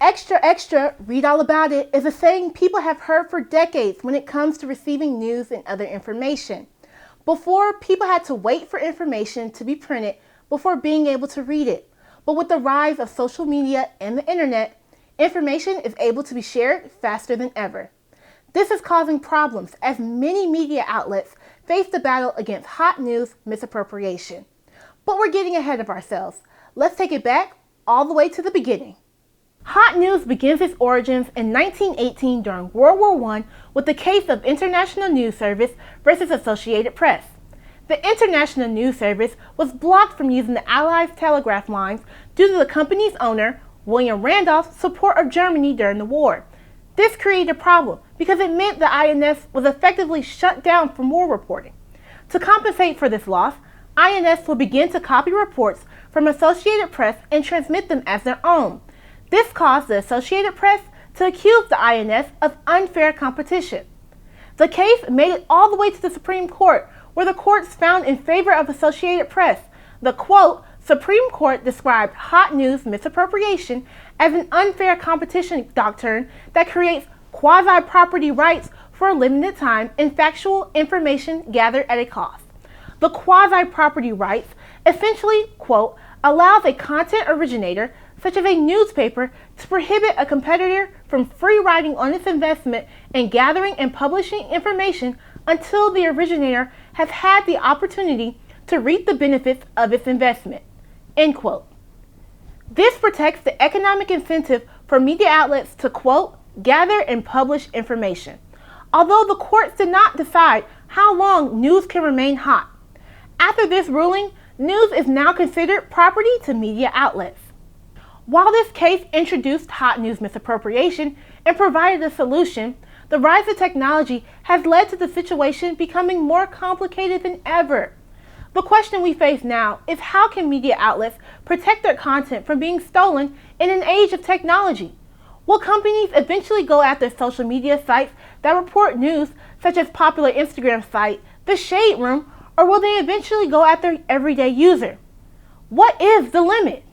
Extra, extra, read all about it is a saying people have heard for decades when it comes to receiving news and other information. Before, people had to wait for information to be printed before being able to read it. But with the rise of social media and the internet, information is able to be shared faster than ever. This is causing problems as many media outlets face the battle against hot news misappropriation. But we're getting ahead of ourselves. Let's take it back all the way to the beginning. Hot news begins its origins in 1918 during World War I with the case of International News Service versus Associated Press. The International News Service was blocked from using the Allies' telegraph lines due to the company's owner, William Randolph's support of Germany during the war. This created a problem because it meant the INS was effectively shut down from war reporting. To compensate for this loss, INS will begin to copy reports from Associated Press and transmit them as their own. This caused the Associated Press to accuse the INS of unfair competition. The case made it all the way to the Supreme Court, where the courts found in favor of Associated Press. The quote, Supreme Court described hot news misappropriation as an unfair competition doctrine that creates quasi-property rights for a limited time and factual information gathered at a cost. The quasi-property rights essentially, quote, allows a content originator such as a newspaper, to prohibit a competitor from free riding on its investment in gathering and publishing information until the originator has had the opportunity to reap the benefits of its investment. End quote. This protects the economic incentive for media outlets to, quote, gather and publish information, although the courts did not decide how long news can remain hot. After this ruling, news is now considered property to media outlets. While this case introduced hot news misappropriation and provided a solution, the rise of technology has led to the situation becoming more complicated than ever. The question we face now is how can media outlets protect their content from being stolen in an age of technology? Will companies eventually go after social media sites that report news, such as popular Instagram site, The Shade Room, or will they eventually go after everyday user? What is the limit?